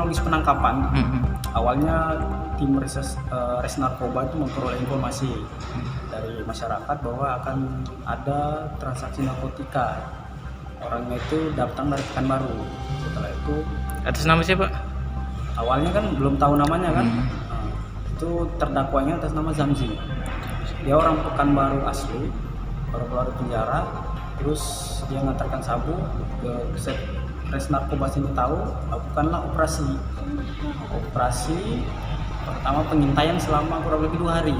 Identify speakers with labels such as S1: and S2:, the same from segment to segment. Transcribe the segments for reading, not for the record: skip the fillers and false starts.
S1: kronologis penangkapan, awalnya tim res narkoba itu memperoleh informasi dari masyarakat bahwa akan ada transaksi narkotika. Orangnya itu datang dari Pekanbaru. Setelah itu
S2: Atas nama siapa?
S1: awalnya kan belum tahu namanya kan. Nah, itu terdakwanya atas nama Zamzi. Dia orang Pekanbaru asli, baru keluar dari penjara. Terus dia ngantarkan sabu ke res narkoba sini, tahu lakukanlah operasi pertama pengintaian selama kurang lebih 2 hari.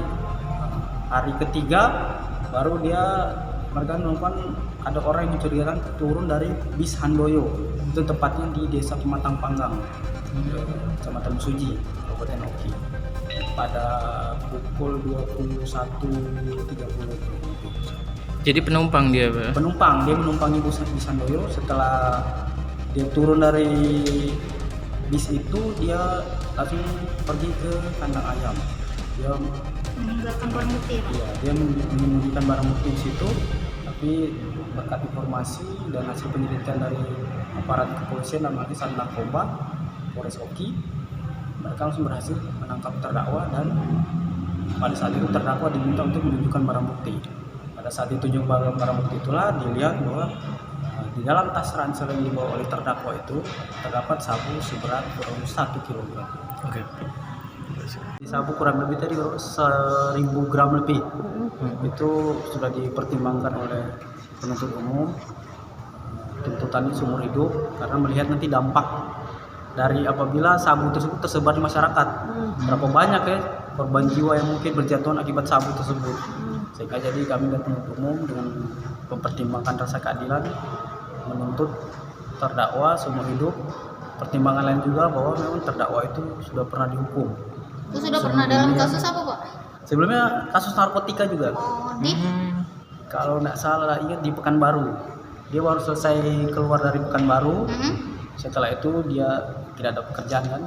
S1: Hari ketiga baru mereka menemukan ada orang yang mencurigakan turun dari bis Handoyo, itu tepatnya di desa Pematang Panggang, Kecamatan Suji, Kabupaten Oki, pada pukul 21.30.
S2: Jadi penumpang dia, Pak?
S1: Dia menumpangi bus di Sandoyo. Setelah dia turun dari bis itu, dia langsung pergi ke kandang ayam. Dia
S3: meninggalkan barang bukti.
S1: Iya, dia menyembunyikan barang bukti di situ. Tapi berkat informasi dan hasil penyelidikan dari aparat kepolisian dan Sat Narkoba Polres Oki, mereka langsung berhasil menangkap terdakwa, dan pada saat itu terdakwa diminta untuk menunjukkan barang bukti. Pada saat ditunjuk barang bukti itulah dilihat bahwa di dalam tas ransel yang dibawa oleh terdakwa itu terdapat sabu seberat kurang lebih 1 kg.
S2: Oke.
S1: Di sabu kurang lebih tadi 1.000 gram lebih. Itu sudah dipertimbangkan oleh penuntut umum, tuntutannya seumur hidup, karena melihat nanti dampak dari apabila sabu tersebut tersebar di masyarakat. Berapa banyak ya korban jiwa yang mungkin berjatuhan akibat sabu tersebut. Sehingga jadi kami dan penuntut umum dengan mempertimbangkan rasa keadilan menuntut terdakwa seumur hidup. Pertimbangan lain juga bahwa memang terdakwa itu sudah pernah dihukum.
S3: Itu sudah pernah dalam kasus apa, Pak?
S1: Sebelumnya kasus narkotika juga. Kalau nggak salah ingat di Pekanbaru. Dia baru selesai keluar dari Pekanbaru. Setelah itu dia tidak ada pekerjaan kan.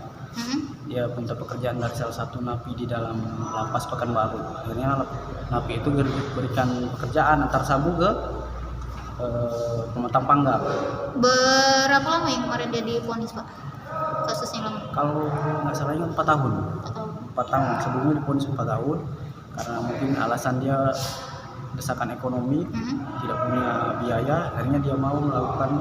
S1: Dia minta pekerjaan dari salah satu napi di dalam lapas Pekanbaru. Akhirnya napi itu berikan pekerjaan antar sabu ke Pematang Panggang.
S3: Berapa lama yang kemarin dia divonis, Pak? Kasusnya lama?
S1: Kalau nggak salah 4 tahun. 4 tahun. Sebelumnya divonis 4 tahun karena mungkin alasan dia desakan ekonomi, tidak punya biaya. Akhirnya dia mau melakukan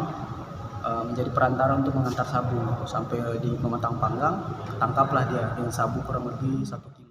S1: menjadi perantara untuk mengantar sabu sampai di Pematang Panggang. Tangkaplah dia dengan sabu kurang lebih 1 kg.